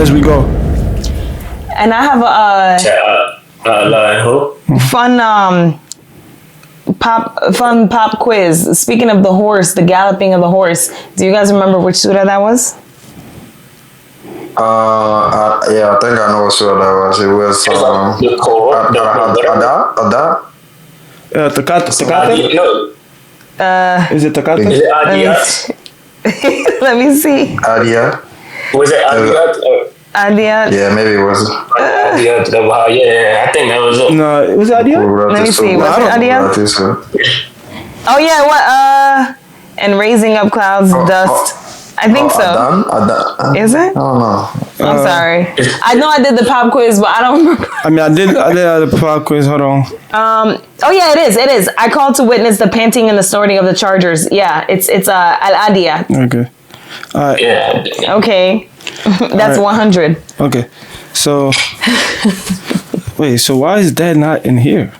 as we go. And I have a fun pop quiz. Speaking of the horse, the galloping of the horse. Do you guys remember which surah that was? Yeah, I think I know what surah that was. It was Is it Takata? Is it Adiyat? Let me see. Adiyat. Was it Adiyat? Adiyat. Yeah, maybe it was. Adiyat. Yeah, I think that was it. No, it was Adiyat? Let me see. Was it Adiyat? Oh yeah, what? And raising up clouds, dust. I think so. Adan? Is it? I don't know. I'm sorry. I know I did the pop quiz, but I don't remember. I mean, I did the pop quiz. Hold on. Oh yeah, it is. I called to witness the panting and the snorting of the chargers. Yeah, it's Al-Adiyat. Okay. All right. Yeah. Okay. That's All right. 100. Okay. So, wait. So why is that not in here?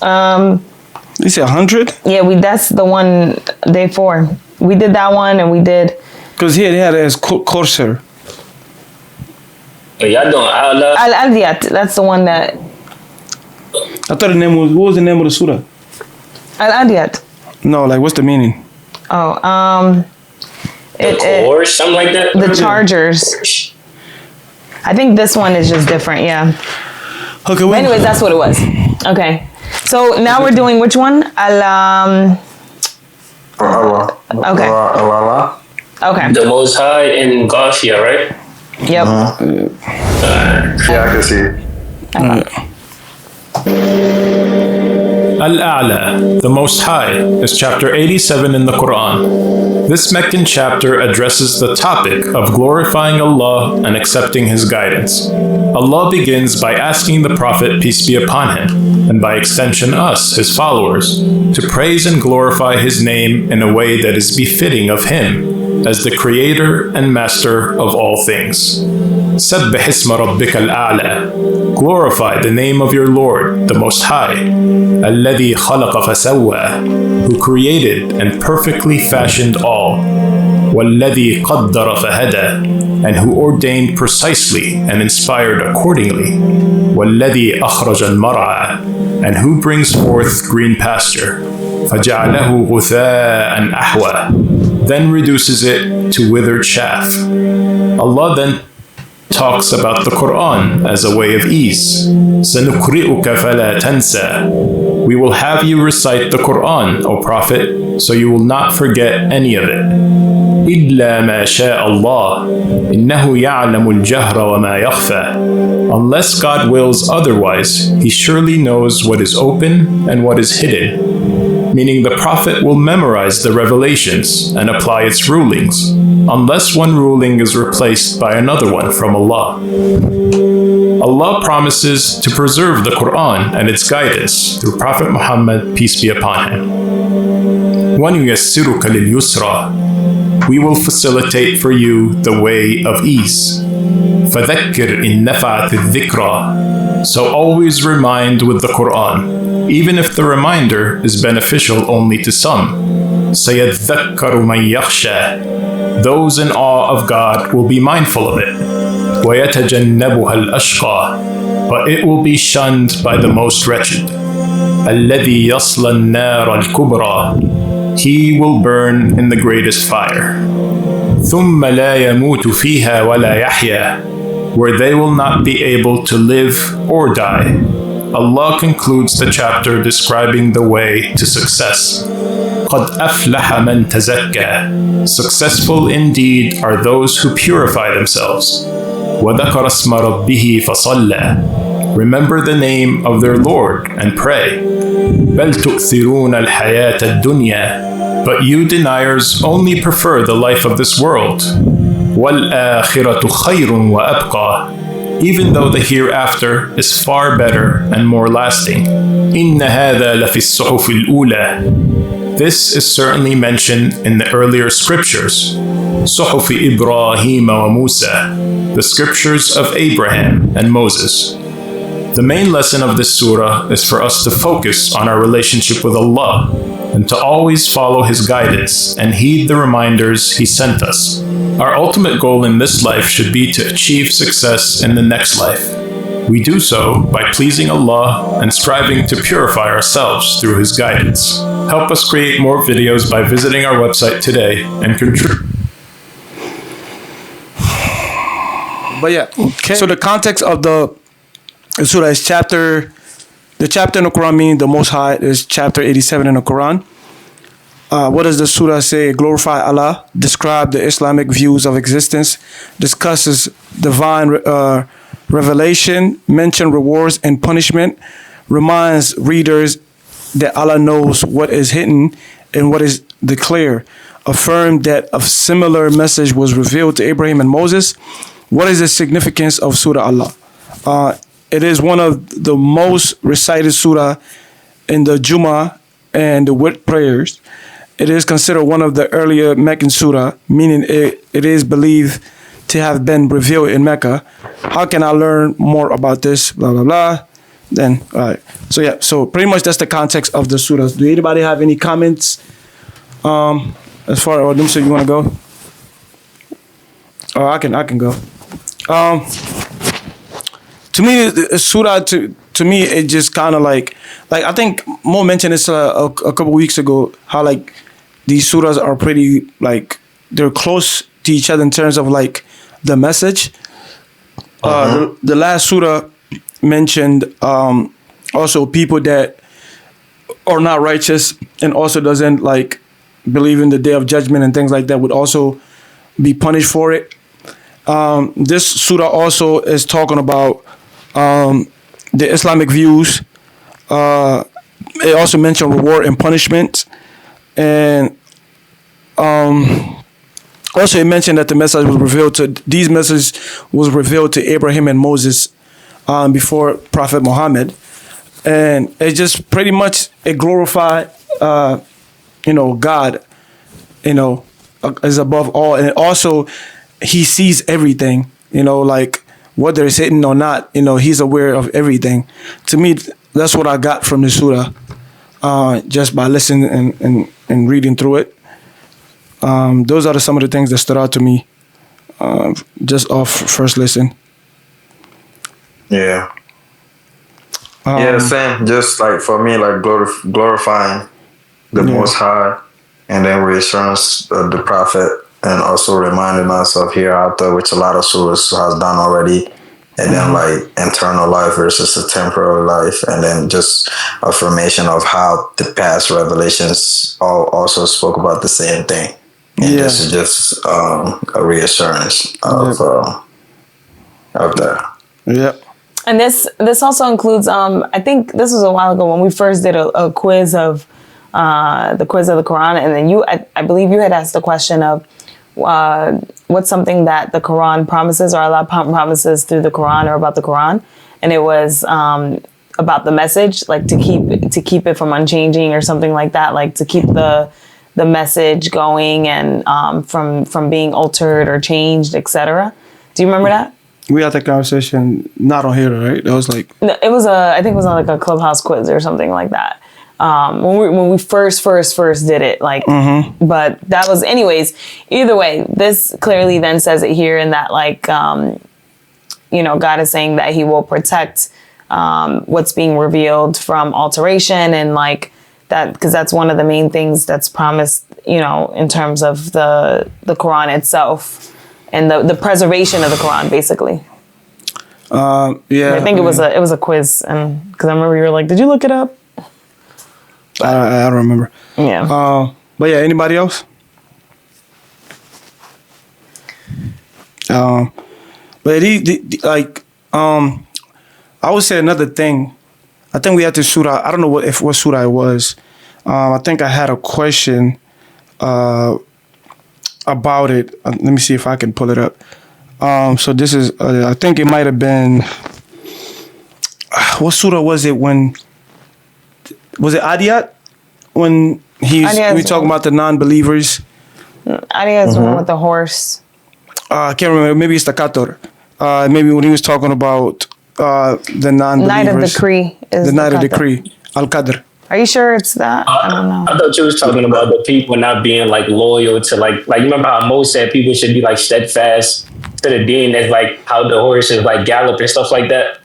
You said 100? Yeah, that's the one day 4. We did that one, and we did. Because here they had it as Corsair. Y'all doing Al-Adiyat. That's the one that. I thought the name was. What was the name of the surah? Al-Adiyat. No, like what's the meaning? Oh, or something like that. The chargers. I think this one is just different. Yeah. Okay. But anyways, that's what it was. Okay. So now we're doing which one? Okay. Okay. The Most High in Garcia, right? Yep. Yeah, I can see. Al-A'la, the Most High, is chapter 87 in the Quran. This Meccan chapter addresses the topic of glorifying Allah and accepting His guidance. Allah begins by asking the Prophet, peace be upon him, and by extension us, his followers, to praise and glorify His name in a way that is befitting of Him, as the Creator and Master of all things. Sabbih isma rabbika al-a'la. Glorify the name of your Lord, the Most High. Alladhi khalaqa fasawwa, who created and perfectly fashioned all. Walladhi qaddara fahada, and who ordained precisely and inspired accordingly. Walladhi akhraja al-mar'a, and who brings forth green pasture. Faja'alahu ghutha'an ahwa, then reduces it to withered chaff. Allah then talks about the Quran as a way of ease. سَنُقْرِئُكَ فَلَا تَنْسَى. We will have you recite the Quran, O Prophet, so you will not forget any of it. إِلَّا مَا شَاءَ اللَّهُ إِنَّهُ يَعْلَمُ الْجَهْرَ وَمَا يَخْفَى. Unless God wills otherwise, He surely knows what is open and what is hidden. Meaning the Prophet will memorize the revelations and apply its rulings, unless one ruling is replaced by another one from Allah. Allah promises to preserve the Quran and its guidance through Prophet Muhammad, peace be upon him. وَنُيَسِّرُكَ لِلْيُسْرَى. We will facilitate for you the way of ease. فَذَكِّرْ إِن نَفَعَتِ الذِّكْرَى. So always remind with the Quran, even if the reminder is beneficial only to some. سَيَذَّكَّرُ مَن يَخْشَى. Those in awe of God will be mindful of it. وَيَتَجَنَّبُهَا الْأَشْقَى. But it will be shunned by the most wretched. الَّذِي يَصْلَى النَّارَ الْكُبْرَى. He will burn in the greatest fire. ثُمَّ لَا يَمُوتُ فِيهَا وَلَا يَحْيَى. Where they will not be able to live or die. Allah concludes the chapter describing the way to success. قَدْ أَفْلَحَ مَنْ تَزَكَّى. Successful indeed are those who purify themselves. وَذَكَرَ اسْمَ رَبِّهِ فَصَلَّى. Remember the name of their Lord and pray. بَلْ تُؤْثِرُونَ الْحَيَاةَ الدُّنْيَا. But you deniers only prefer the life of this world. وَالْآخِرَةُ خَيْرٌ وَأَبْقَى. Even though the hereafter is far better and more lasting. إِنَّ هَذَا لَفِي الصُّحُفِ الْأُولَى. This is certainly mentioned in the earlier scriptures. صُحُفِ إِبْرَاهِيمَ وَمُوسَى. The scriptures of Abraham and Moses. The main lesson of this surah is for us to focus on our relationship with Allah and to always follow His guidance and heed the reminders He sent us. Our ultimate goal in this life should be to achieve success in the next life. We do so by pleasing Allah and striving to purify ourselves through His guidance. Help us create more videos by visiting our website today and contribute. But yeah, okay. So the context of the surah is the chapter in the Quran meaning the Most High is chapter 87 in the Quran. What does the surah say? Glorify Allah, describe the Islamic views of existence, discusses divine revelation, mention rewards and punishment, reminds readers that Allah knows what is hidden and what is declared, affirm that a similar message was revealed to Abraham and Moses. What is the significance of Surah Allah? It is one of the most recited surah in the Jummah and the wit prayers. It is considered one of the earlier Meccan surah, meaning it is believed to have been revealed in Mecca. How can I learn more about this? Blah, blah, blah. Then, all right. So, yeah, so pretty much that's the context of the surah. Do anybody have any comments as far as, so you want to go? Oh, I can go. To me, the surah, to me, it just kind of like I think Mo mentioned this a couple weeks ago, how like these surahs are pretty, like, they're close to each other in terms of like the message. The last surah mentioned also people that are not righteous and also doesn't like believe in the day of judgment and things like that would also be punished for it. This surah also is talking about the Islamic views. It also mentioned reward and punishment, and also it mentioned that the message was revealed to Abraham and Moses before Prophet Muhammad, and it just pretty much it glorified God, is above all, and also He sees everything, like whether it's hidden or not, He's aware of everything. To me, that's what I got from the surah, just by listening and reading through it. Those are some of the things that stood out to me, just off first listen. Yeah. Yeah, same. Just like for me, like glorifying the Most High, and then reassurance of the Prophet, and also reminding us of hereafter, which a lot of surahs has done already, and then like eternal life versus the temporal life, and then just affirmation of how the past revelations all also spoke about the same thing. And this is just a reassurance of that. Yep. And this also includes, I think this was a while ago when we first did a quiz of the quiz of the Quran, and then I believe you had asked the question of what's something that the Quran promises or Allah promises through the Quran or about the Quran, and it was about the message, like to keep it from unchanging or something like that, like to keep the message going and from being altered or changed, etc. Do you remember that? We had that conversation not on here, right? That was like it was I think it was on like a Clubhouse quiz or something like that. When we first did it, like, but that was, anyways, either way, this clearly then says it here in that, like, God is saying that He will protect what's being revealed from alteration, and like that, because that's one of the main things that's promised, in terms of the Quran itself and the preservation of the Quran, basically. I think it was a quiz, and because I remember you were like, "Did you look it up?" I don't remember. Yeah. But yeah, anybody else? But I would say another thing. I think we had to surah. I don't know what surah it was. I think I had a question about it. Let me see if I can pull it up. So this is. I think it might have been. What surah was it when? Was it Adiyat? When we talking about the non-believers? Adiyat is the one with the horse. I can't remember. Maybe it's the Qatar. Maybe when he was talking about the non-believers. Night of Decree. The Night of Decree. Al-Qadr. Are you sure it's that? I don't know. I thought you was talking about the people not being like loyal to like you remember how Moses said people should be like steadfast to the deen, as like how the horses like gallop and stuff like that.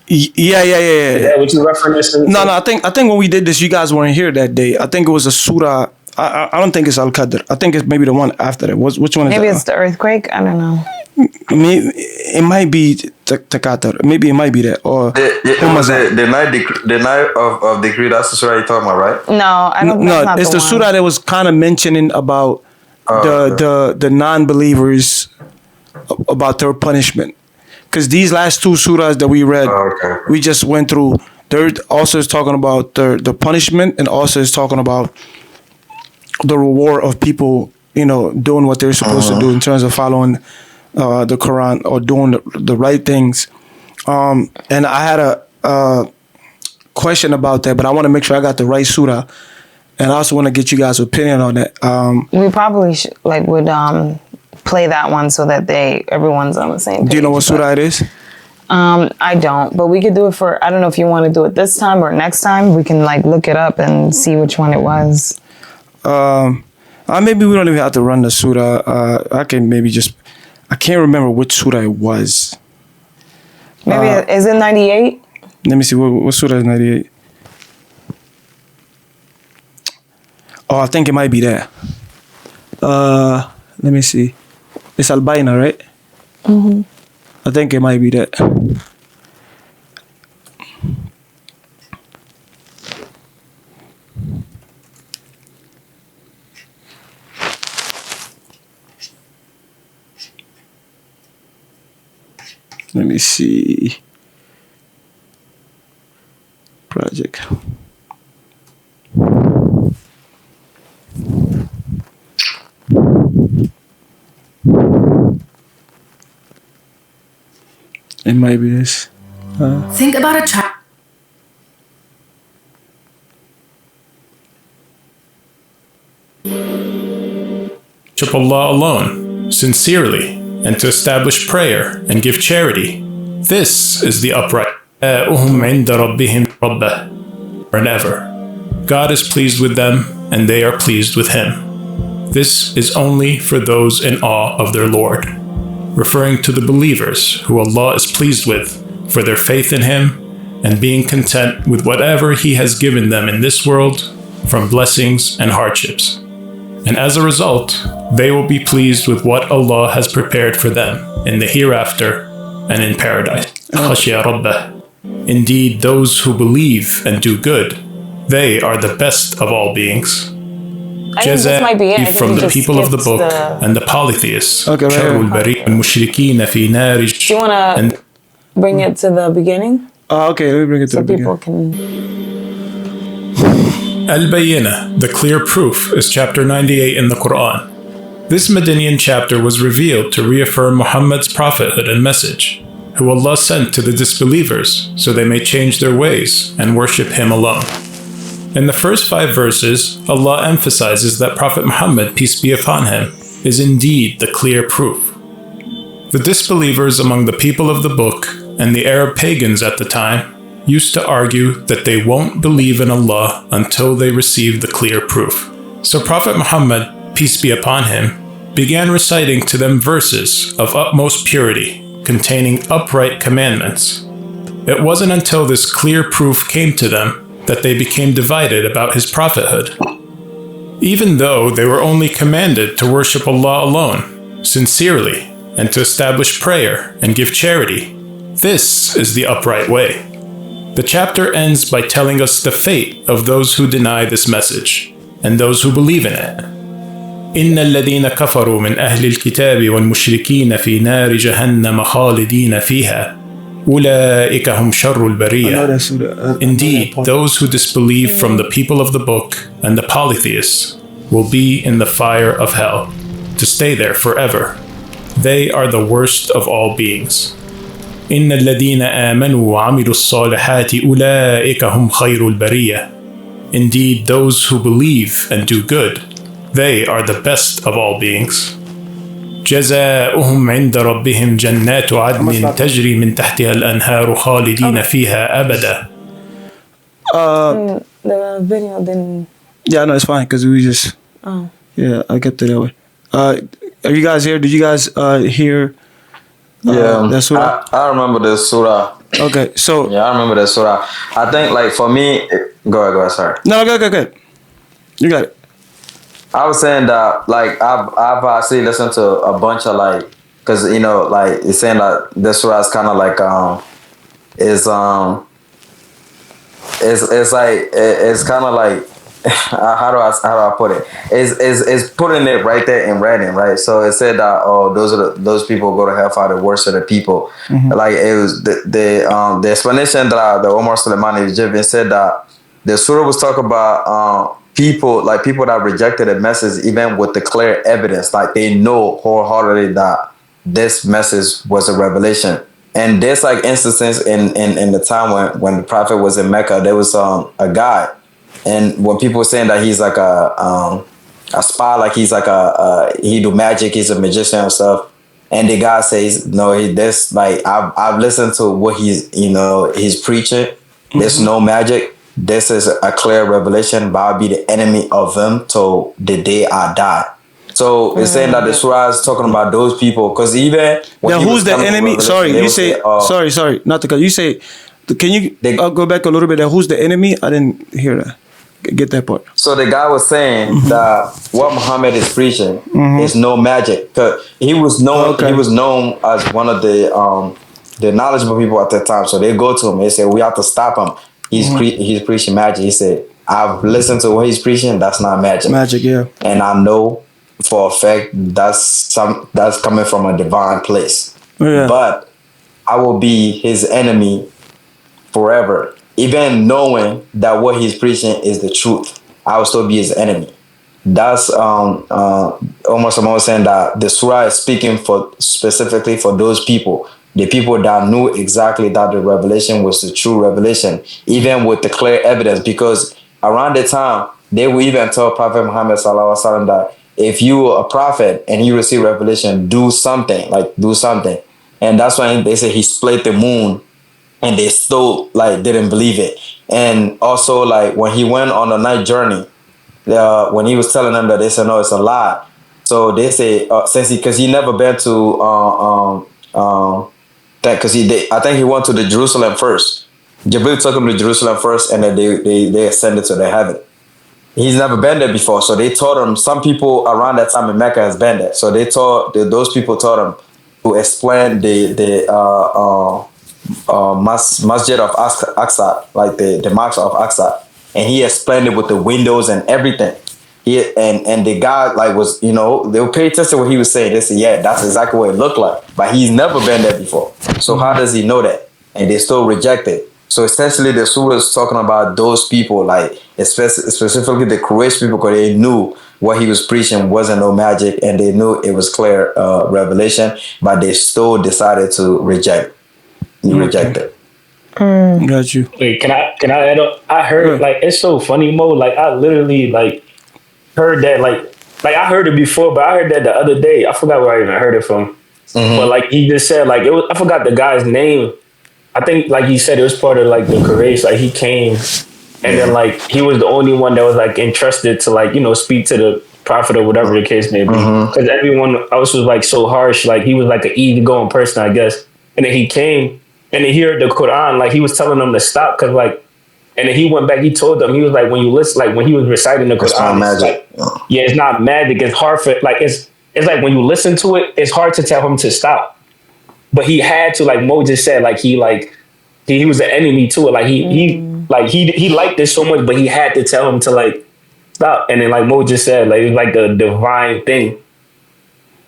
Yeah. Is that what you referencing? No. I think when we did this, you guys weren't here that day. I think it was a surah. I don't think it's Al Qadr. I think it's maybe the one after that. Which one is Maybe that? it's the earthquake. I don't know. Maybe it might be Takatar. Maybe it might be that. Or It was the night of decree. That's the surah you're talking about, right? No, I don't. no, That's it's not the the surah that was kind of mentioning about the non-believers, about their punishment. Because these last two surahs that we read, we just went through. There also is talking about the punishment, and also is talking about the reward of people, doing what they're supposed to do in terms of following the Quran or doing the right things. And I had a question about that, but I want to make sure I got the right surah, and I also want to get you guys' opinion on that. We probably would play that one so that everyone's on the same page. Do you know what surah it is? I don't, but we could do it for. I don't know if you want to do it this time or next time. We can look it up and see which one it was. Maybe we don't even have to run the surah. I can maybe just. I can't remember which surah it was. Maybe is it 98? Let me see what surah is 98. Oh, I think it might be that. Let me see. It's Al-Baina, right? Mm-hmm. I think it might be that. Let me see. Project. It might be this. Think about a child. Worship Allah alone, sincerely, and to establish prayer and give charity. This is the upright. Forever. God is pleased with them, and they are pleased with Him. This is only for those in awe of their Lord, referring to the believers who Allah is pleased with for their faith in Him and being content with whatever He has given them in this world from blessings and hardships. And as a result, they will be pleased with what Allah has prepared for them in the hereafter and in paradise. خشي ربه. Indeed, those who believe and do good, they are the best of all beings. I think this might be it. From the people of the book and the polytheists. Okay, right here. Do you want to bring it to the beginning? Okay, let me bring it to So the people beginning. can... Al-Bayyinah, the clear proof, is chapter 98 in the Quran. This Medinian chapter was revealed to reaffirm Muhammad's prophethood and message, who Allah sent to the disbelievers so they may change their ways and worship Him alone. In the first 5 verses, Allah emphasizes that Prophet Muhammad, peace be upon him, is indeed the clear proof. The disbelievers among the people of the book and the Arab pagans at the time used to argue that they won't believe in Allah until they receive the clear proof. So Prophet Muhammad, peace be upon him, began reciting to them verses of utmost purity, containing upright commandments. It wasn't until this clear proof came to them that they became divided about his prophethood. Even though they were only commanded to worship Allah alone, sincerely, and to establish prayer and give charity, this is the upright way. The chapter ends by telling us the fate of those who deny this message, and those who believe in it. إن الذين كفروا من أهل الكتاب والمشركين في نار جهنم خالدين فيها أولئك هم شر البرية. Indeed, those who disbelieve from the people of the book and the polytheists will be in the fire of hell, to stay there forever. They are the worst of all beings. إن الذين آمنوا وعملوا الصالحات أولئك هم خير البرية. Indeed, those who believe and do good, they are the best of all beings. جزاؤهم عند ربهم جنات عدن تجري من تحتها الأنهار خالدين فيها أبدا. The video didn't. Yeah, no, it's fine because we just. Oh. Yeah, I kept it that way. Are you guys here? Did you guys hear? That surah? I remember the surah. Okay, so Yeah, I remember that surah. I think like for me, go ahead. Sorry. no, go. You got it. I was saying that like I've actually listened to a bunch of like, cause you know like it's saying that this surah is kind of like is it's like it's kind of like how do I put it? Is putting it right there in writing, right? So it said that those people go to hellfire, the worst of the people. Like it was the explanation that the Omar Soleimani was giving said that the surah was talking about people that rejected the message even with the clear evidence, like they know wholeheartedly that this message was a revelation. And there's like instances in the time when the prophet was in Mecca, there was a guy. And when people were saying that he's like a spy, like he's like he do magic, he's a magician and stuff, and the guy says, no, this like I've listened to what he's preaching. There's no magic. This is a clear revelation, but I'll be the enemy of them till the day I die. So it's saying that the surah is talking about those people, because even now, who's the enemy? Sorry, you say sorry, not to cut. You say, can you go back a little bit? Who's the enemy? I didn't hear that. Get that part. So the guy was saying that what Muhammad is preaching is no magic, because he was known. He was known as one of the knowledgeable people at that time. So they go to him. They say, we have to stop him. He's preaching magic. He said, I've listened to what he's preaching. That's not magic. Magic, yeah. And I know for a fact that's coming from a divine place. Yeah. But I will be his enemy forever. Even knowing that what he's preaching is the truth, I will still be his enemy. That's almost someone saying that the surah is speaking specifically for those people, the people that knew exactly that the revelation was the true revelation, even with the clear evidence. Because around the time, they will even tell Prophet Muhammad sallallahu alaihi wasallam that if you are a prophet and you receive revelation, do something. And that's why they say he split the moon. And they still like didn't believe it. And also like when he went on a night journey, when he was telling them that, they said no, it's a lie. So they say because he never been to that, because I think he went to the Jerusalem first. Jibril took him to Jerusalem first, and then they ascended to the heaven. He's never been there before, so they told him. Some people around that time in Mecca has been there, so those people told him to explain the Masjid of Aqsa, like the Mosque of Aqsa, and he explained it with the windows and everything. And the guy like was, they would pay attention to what he was saying. They said, yeah, that's exactly what it looked like, but he's never been there before. So how does he know that? And they still reject it. So essentially, the surah is talking about those people, like specifically the Quraysh people, because they knew what he was preaching wasn't no magic, and they knew it was clear revelation, but they still decided to reject. Reject it. Got you. Wait, can I add up? I heard like it's so funny, Mo. Like I literally like heard that like I heard it before, but I heard that the other day. I forgot where I even heard it from. But like he just said like I forgot the guy's name. I think like he said it was part of like the Quraysh. Like he came, and then like he was the only one that was like entrusted to like speak to the prophet or whatever the case may be. Because everyone else was like so harsh. Like he was like an easygoing person, I guess. And then he came. And then he heard the Quran, like he was telling them to stop, cause like, and then he went back. He told them, he was like, when you listen, like when he was reciting the Quran, it's not magic. Yeah, it's not magic. It's hard for like it's like when you listen to it, it's hard to tell him to stop. But he had to, like Mo just said, like he was the enemy to it. Like he liked this so much, but he had to tell him to like stop. And then like Mo just said, like it was like a divine thing.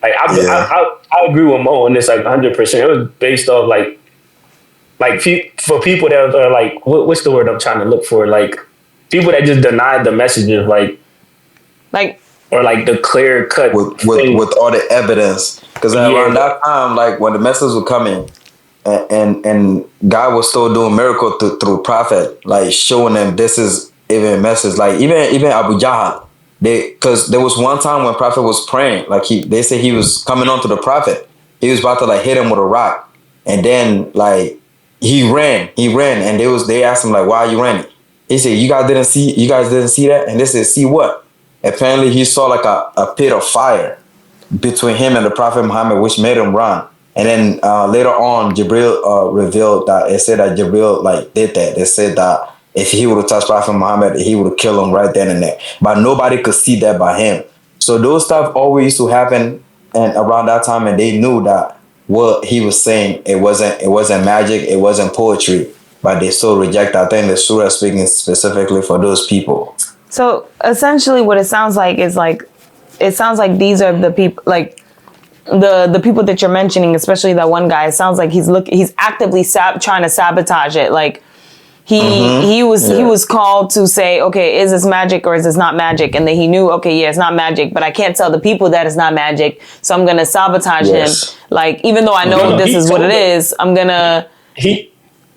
Like I agree with Mo on this like 100%. It was based off like for people that are like, what's the word I'm trying to look for? Like people that just denied the messages, like or like the clear cut with all the evidence. Because around that time, like when the messages were coming, and God was still doing miracles through prophet, like showing them this is even a message. Like even Abu Jahl, because there was one time when prophet was praying, like they say he was coming on to the prophet, he was about to like hit him with a rock, and then like. He ran, and they asked him like, "Why are you running?" he said, you guys didn't see that? And they said, see what? Apparently he saw like a pit of fire between him and the Prophet Muhammad, which made him run. And then later on, Jibril revealed that it said that Jibril like did that. They said that if he would have touched Prophet Muhammad, he would have killed him right then and there. But nobody could see that by him. So those stuff always used to happen, and around that time, and they knew that what he was saying, it wasn't magic, it wasn't poetry, but they still reject. I think the surah is speaking specifically for those people. So essentially, what it sounds like is like, it sounds like these are the people, like the people that you're mentioning, especially that one guy. It sounds like he's actively trying to sabotage it. Like he was called to say, okay, is this magic or is this not magic? And then he knew, okay, yeah, it's not magic, but I can't tell the people that it's not magic, so I'm gonna sabotage him. Like, even though I know this is what it is, I'm gonna.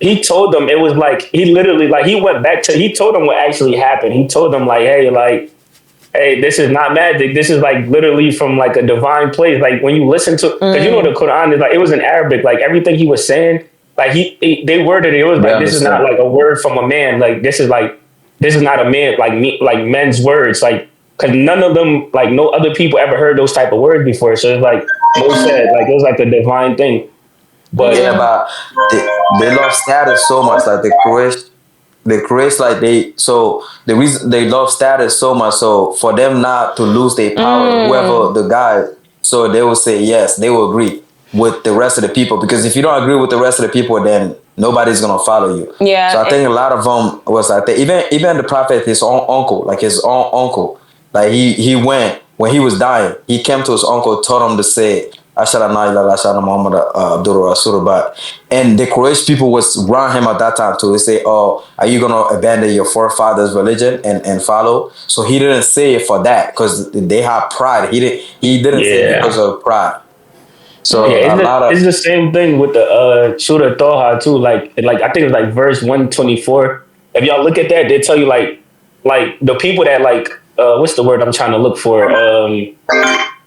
He told them it was like, he literally, like, he went back to, he told them what actually happened. He told them like, hey, this is not magic. This is like literally from like a divine place. Like when you listen to, because you know the Quran is like, it was in Arabic. Like everything he was saying, like they worded it. It was like, this is not like a word from a man. Like this is not a man, like men's words. Like, because none of them, like no other people ever heard those type of words before. So it's like Mo said, like it was like a divine thing. But yeah, but they lost status so much. Like the Quraysh, like the reason they love status so much, so for them not to lose their power, whoever the guy, so they will say yes, they will agree with the rest of the people, because if you don't agree with the rest of the people, then nobody's gonna follow you. Yeah. So I think a lot of them was like that. Even the Prophet, his own uncle, like he went when he was dying, he came to his uncle, told him to say, Ashara na ila ashara Muhammad Abdul Rasulullah. And the Quraysh people was around him at that time too. They say, oh, are you gonna abandon your forefathers' religion and follow? So he didn't say it for that, because they have pride. He didn't say it because of pride. So it's the same thing with the Surah Toha too. Like I think it's like verse 124. If y'all look at that, they tell you like the people that like what's the word I'm trying to look for?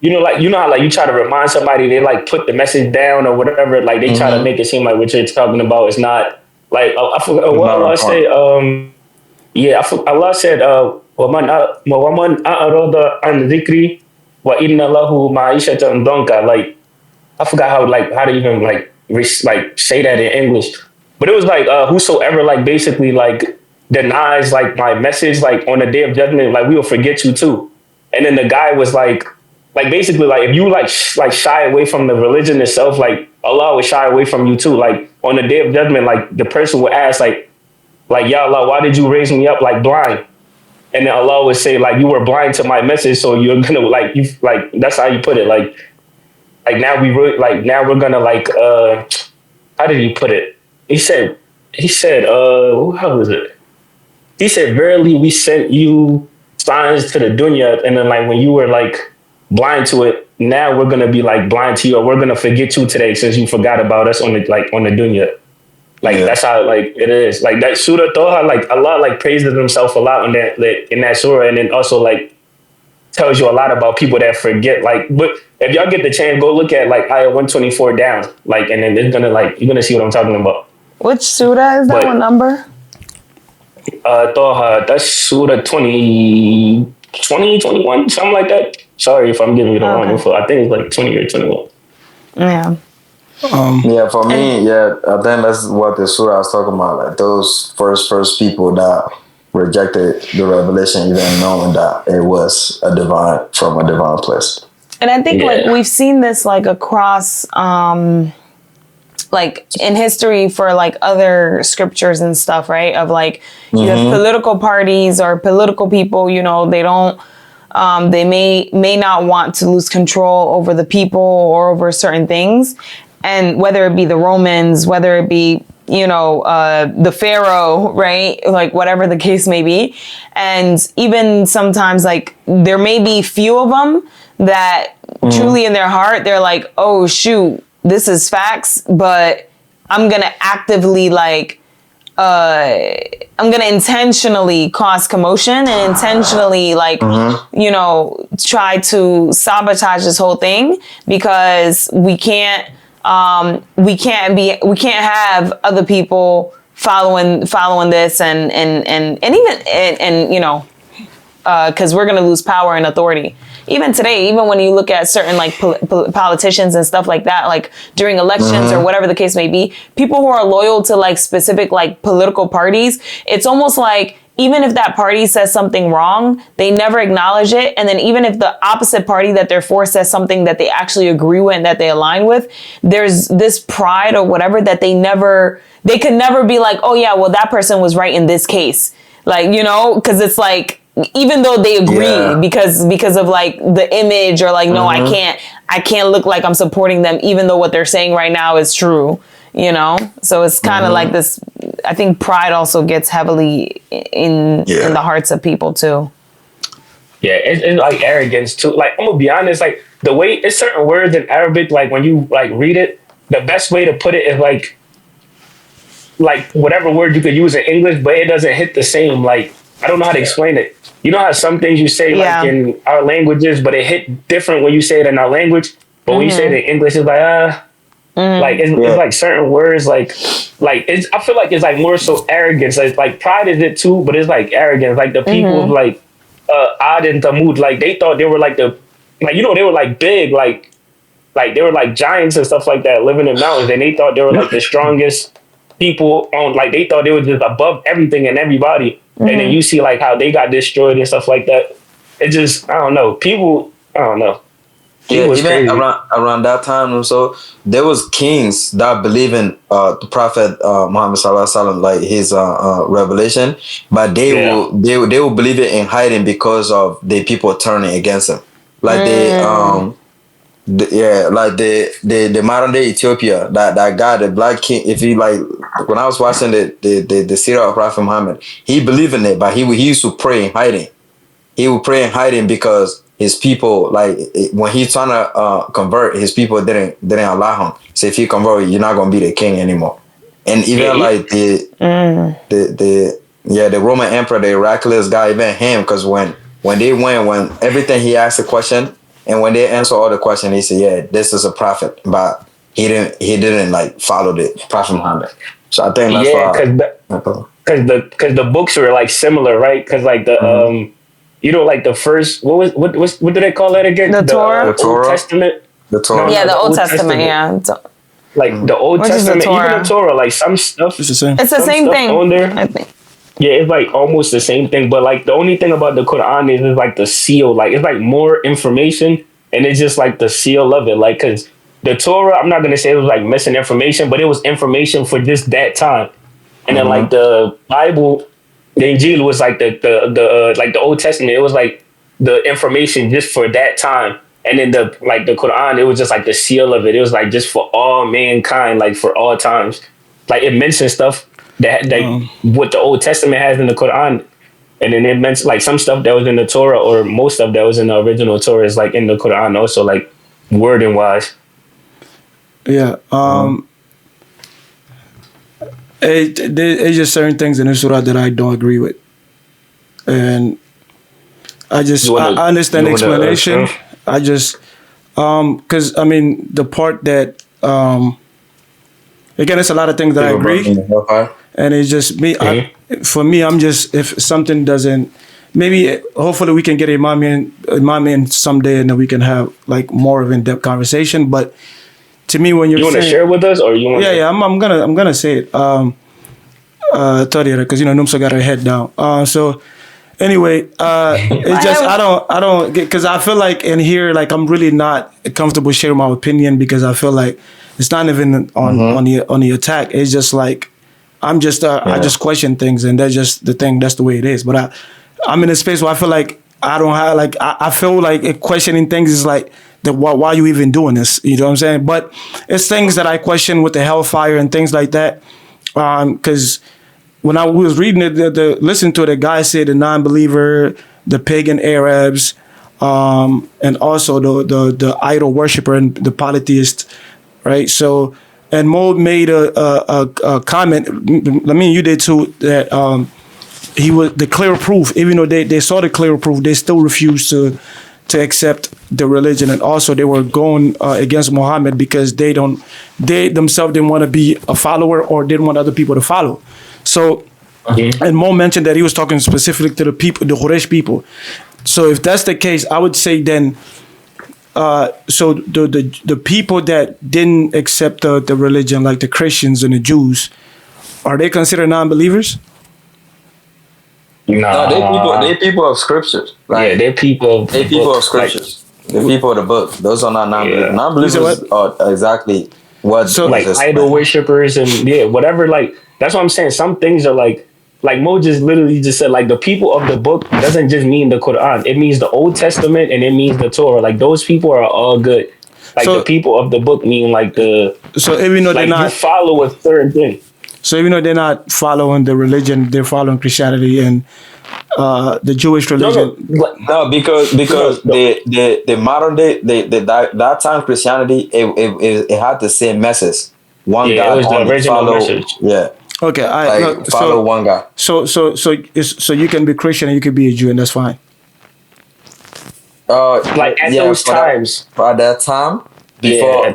You know how like you try to remind somebody, they like put the message down or whatever. Like they try to make it seem like what you're talking about is not like I forgot what Allah said. Allah said, "Waman a'rada an dhikri wa inna lahu ma'ishatan donka." Like I forgot how to even like say that in English, but it was like whosoever like basically like denies like my message, like on the day of judgment, like we will forget you too. And then the guy was like basically like if you like shy away from the religion itself, like Allah will shy away from you too. Like on the day of judgment, like the person would ask like Ya Allah, why did you raise me up like blind? And then Allah would say like you were blind to my message, so you're gonna like you like that's how you put it. Like now we're gonna like how did he put it? He said how was it? He said, verily we sent you signs to the dunya, and then like when you were like blind to it, now we're gonna be like blind to you, or we're gonna forget you today since you forgot about us on the dunya. Like that's how like it is. Like that Surah Toha, like Allah like praises himself a lot in that surah, and then also like tells you a lot about people that forget. Like, but if y'all get the chance, go look at like ayah 124 down, like, and then it's gonna like you're gonna see what I'm talking about. Which surah is that? What number? Toha, that's Surah 20, 21, something like that. Sorry if I'm giving you the wrong info. I think it's like 20 or 21. Yeah. For me, I think that's what the surah I was talking about. Like those first people that rejected the revelation, even knowing that it was from a divine place. And I think like we've seen this like across like in history for like other scriptures and stuff, right? Of like you have political parties or political people, you know, they don't they may not want to lose control over the people or over certain things. And whether it be the Romans, whether it be, you know, the Pharaoh, right? Like whatever the case may be. And even sometimes like there may be few of them that truly in their heart, they're like, oh, shoot, this is facts, but I'm going to actively like, I'm going to intentionally cause commotion and intentionally like, you know, try to sabotage this whole thing because we can't have other people following this and even you know, because we're gonna lose power and authority. Even today, even when you look at certain like politicians and stuff like that, like during elections or whatever the case may be, people who are loyal to like specific like political parties, it's almost like even if that party says something wrong, they never acknowledge it. And then even if the opposite party that they're for says something that they actually agree with and that they align with, there's this pride or whatever that they could never be like, oh yeah, well that person was right in this case. Like, you know, because it's like, even though they agree because of like the image or like, no, I can't look like I'm supporting them, even though what they're saying right now is true, you know? So it's kind of like this, I think pride also gets heavily in the hearts of people too. Yeah, it's like arrogance too. Like, I'm gonna be honest, like the way it's certain words in Arabic, like when you like read it, the best way to put it is like whatever word you could use in English, but it doesn't hit the same. Like, I don't know how to explain it. You know how some things you say like in our languages, but it hit different when you say it in our language. But when you say it in English, it's like like it's like certain words like it's. I feel like it's like more so arrogance. Like pride is it too, but it's like arrogance. Like the people of like Ad and Thamud, like they thought they were like the they were like big like they were like giants and stuff like that living in mountains, and they thought they were like the strongest people on. Like they thought they were just above everything and everybody. And then you see like how they got destroyed and stuff like that. It just, I don't know. People, I don't know. Even around that time or so, there was kings that believe in the Prophet Muhammad Sallallahu Alaihi Wasallam, like his revelation, but they will believe it in hiding because of the people turning against them. Like the modern day Ethiopia, that guy, the black king. If he like, when I was watching the Surah of Prophet Muhammad, he believed in it, but he used to pray in hiding. He would pray in hiding because his people, like when he's trying to convert, his people didn't allow him. So if you convert, you're not gonna be the king anymore. And even like the Roman emperor, the Heraclius guy, even him, because when everything he asked a question. And when they answer all the questions, he said, "Yeah, this is a prophet," but he didn't like follow the Prophet Muhammad. So I think that's because the books were like similar, right? Because like the you know, like the first what do they call that again? The Torah, Old Testament. The Torah, the Old Testament, yeah. Like the Old Testament, even the Torah, like some stuff. It's the same. It's the same thing on there. I think. Yeah, it's like almost the same thing, but like the only thing about the Quran is like the seal, like it's like more information, and it's just like the seal of it, like because the Torah, I'm not gonna say it was like missing information, but it was information for just that time, and then like the Bible, the Injil was like the like the Old Testament, it was like the information just for that time, and then the Quran, it was just like the seal of it, it was like just for all mankind, like for all times, like it mentioned stuff. That what the Old Testament has in the Quran, and then it meant like some stuff that was in the Torah, or most stuff that was in the original Torah is like in the Quran also, like wording wise. Yeah. It's just certain things in the surah that I don't agree with, and I understand the explanation. I just because I mean the part that again, it's a lot of things that I agree. And it's just me. For me, I'm just, if something doesn't, maybe hopefully we can get Imam in someday, and then we can have like more of in-depth conversation. But to me, when you want to share with us, or you want? Yeah, I'm gonna say it. Because Numsa got her head down. So anyway, it's just I don't because I feel like in here, like I'm really not comfortable sharing my opinion, because I feel like it's not even on the attack. It's just like I just question things, and that's just the thing. That's the way it is. But I'm in a space where I feel like I don't have like I feel like questioning things is like why are you even doing this? You know what I'm saying? But it's things that I question with the hellfire and things like that. Because when I was reading it, listening to it, the guy said the non-believer, the pagan Arabs, and also the idol worshiper and the polytheist, right? So. And Mo made a comment. I mean, you did too. That he was the clear proof. Even though they saw the clear proof, they still refused to accept the religion. And also, they were going against Muhammad because they themselves didn't want to be a follower or didn't want other people to follow. So, and Mo mentioned that he was talking specifically to the people, the Quraysh people. So if that's the case, I would say then, so the people that didn't accept the religion, like the Christians and the Jews, are they considered non-believers? No, they people of scriptures. Like, yeah, they're people of scriptures. The people of the book. Those are not non-believers. Yeah. Non-believers are exactly what. So, like idol worshippers and whatever. Like that's what I'm saying. Some things are like Mo just literally just said, like the people of the book doesn't just mean the Quran. It means the Old Testament and it means the Torah. Like those people are all good. Like the people of the book mean like the. So even though they're not, you follow a certain thing. So even though they're not following the religion, they're following Christianity and the Jewish religion. No, because the modern day that time Christianity it had the same message. One guy, it was the original message. Yeah. Okay, follow one guy. So you can be Christian and you can be a Jew, and that's fine. Like at those times. At that time, before,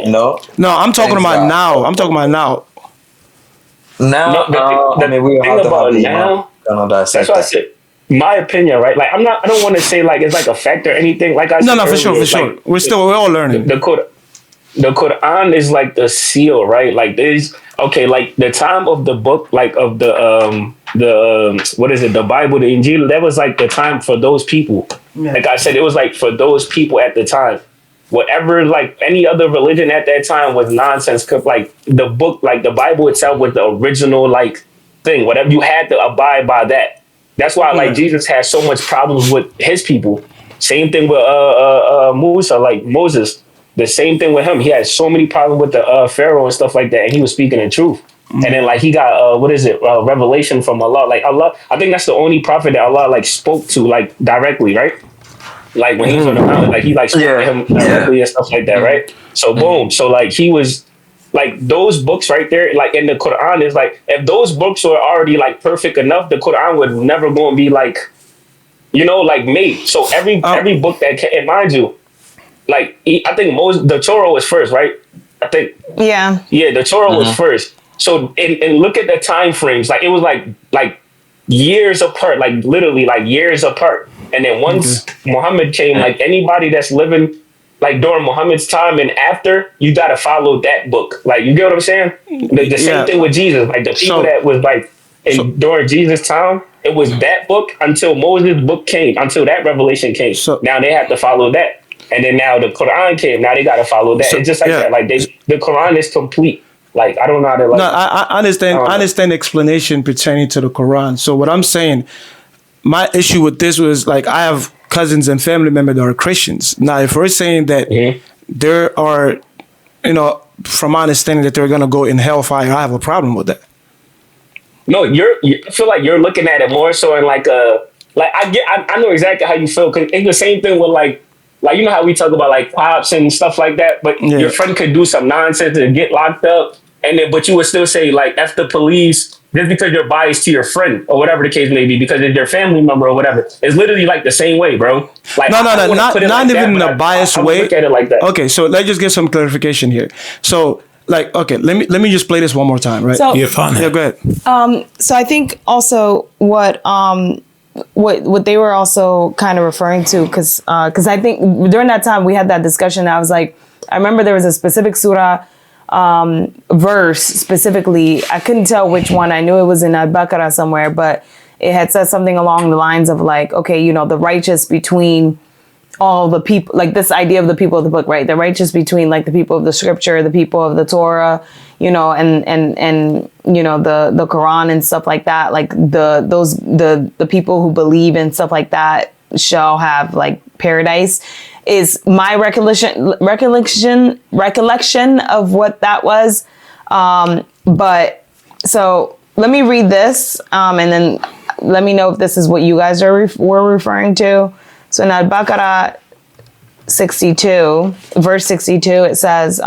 no. No, I'm talking about now. I'm talking about now. Now, the thing about now. That's what I said. My opinion, right? Like I don't want to say like it's like a fact or anything. Like I said for sure. Like, we're all learning. The Quran is like the seal, right? Like there's like the time of the book, like of the what is it? The Bible, the Injil. That was like the time for those people. Yeah. Like I said, it was like for those people at the time. Whatever, like any other religion at that time was nonsense. Cause like the book, like the Bible itself was the original like thing. Whatever, you had to abide by that. That's why like Jesus had so much problems with his people. Same thing with Musa, like Moses. The same thing with him. He had so many problems with the Pharaoh and stuff like that, and he was speaking the truth. And then like he got revelation from Allah. Like Allah, I think that's the only prophet that Allah like spoke to like directly, right? Like when he was on the mountain, like he like spoke to him directly and stuff like that, right? So boom. So like he was like those books right there, like in the Quran is like if those books were already like perfect enough, the Quran would never go and be like, like made. So every book that can, and mind you, like I think the Torah was first, right? I think. Yeah. Yeah, the Torah was first. So and look at the time frames. Like it was like years apart, like literally like years apart. And then once Muhammad came, like anybody that's living like during Muhammad's time and after, you gotta follow that book. Like you get what I'm saying? The same thing with Jesus. Like the people that was like during Jesus' time, it was that book until Moses' book came, until that revelation came. So now they have to follow that. And then now the Quran came. Now they gotta follow that. It's just like that. Like the Quran is complete. Like I don't know how to like. No, I understand. I understand the explanation pertaining to the Quran. So what I'm saying, my issue with this was like I have cousins and family members that are Christians. Now, if we're saying that there are, from my understanding that they're gonna go in hellfire, I have a problem with that. No, I feel like you're looking at it more so in like I know exactly how you feel because it's the same thing with like you know how we talk about like cops and stuff like that, but your friend could do some nonsense and get locked up, and then but you would still say like F the police just because you're biased to your friend or whatever the case may be because it's their family member or whatever. It's literally like the same way, bro. Like not even in a biased way. Look at it like that. Okay, so let's just get some clarification here. So like, okay, let me just play this one more time, right? So, yeah, go ahead. So I think also what they were also kind of referring to, because I think during that time we had that discussion. I was like, I remember there was a specific surah verse specifically. I couldn't tell which one. I knew it was in Al-Baqarah somewhere, but it had said something along the lines of like, okay, the righteous between all the people, like this idea of the people of the book, right? The righteous between like the people of the scripture, the people of the Torah, and the Quran and stuff like that. Like the people who believe in stuff like that shall have like paradise is my recollection of what that was. But so let me read this and then let me know if this is what you guys were referring to. So in Al-Baqarah 62, verse 62, it says,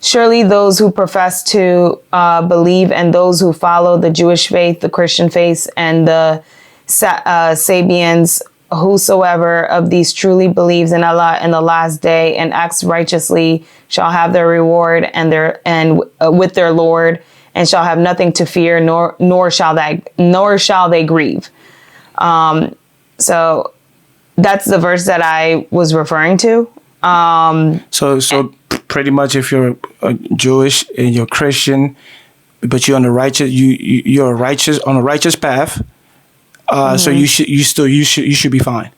surely those who profess to believe and those who follow the Jewish faith, the Christian faith, and the Sabians, whosoever of these truly believes in Allah and the last day and acts righteously shall have their reward and with their Lord, and shall have nothing to fear, nor shall they grieve. So that's the verse that I was referring to. So pretty much, if you're Jewish and you're Christian, but you're on the righteous, you're righteous on a righteous path. So you should be fine.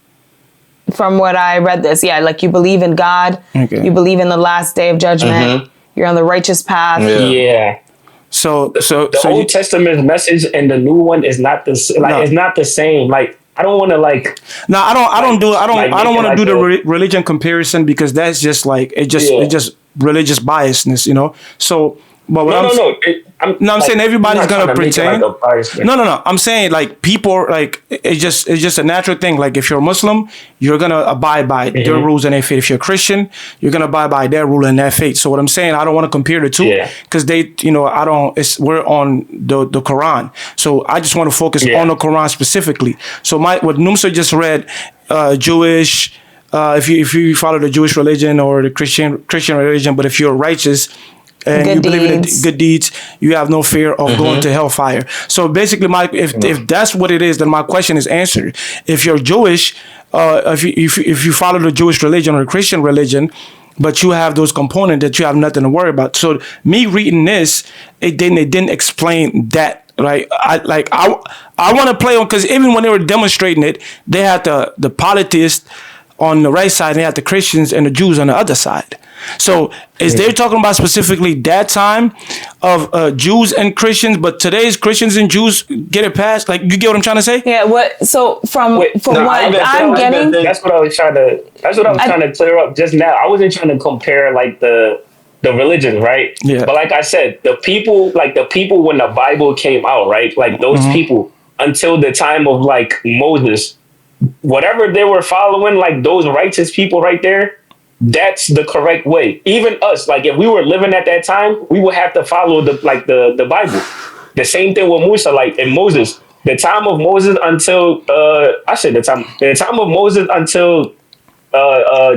From what I read this, yeah, like you believe in God, you believe in the last day of judgment, you're on the righteous path. Yeah. So the Old Testament message and the new one is not the it's not the same. Like, I don't want to like. No, I don't want to do the religion comparison, because that's just like it's just religious biasness, you know. So, but what I'm saying everybody's gonna pretend. No. I'm saying like people like it's just a natural thing. Like if you're a Muslim, you're gonna abide by their rules and their faith. If you're a Christian, you're gonna abide by their rule and their faith. So what I'm saying, I don't want to compare the two, because we're on the Quran. So I just want to focus on the Quran specifically. So what Numsa just read, Jewish. If you follow the Jewish religion or the Christian religion, but if you're righteous and you believe in good deeds, you have no fear of going to hellfire. So basically, if that's what it is, then my question is answered. If you're Jewish, if you follow the Jewish religion or the Christian religion, but you have those components that you have nothing to worry about. So me reading this, it didn't explain that. Right, I want to play on, because even when they were demonstrating it, they had the polytheists on the right side, and they had the Christians and the Jews on the other side. So is they talking about specifically that time of Jews and Christians, but today's Christians and Jews get it past? Like, you get what I'm trying to say? Yeah. What? So from what I'm getting, that's what I was trying to clear up just now. I wasn't trying to compare like the religions, right? Yeah. But like I said, the people when the Bible came out, right? Like those people until the time of like Moses, whatever they were following, like those righteous people right there, that's the correct way. Even us, like if we were living at that time, we would have to follow the Bible. The same thing with Musa, like in Moses, the time of Moses until the time of Moses until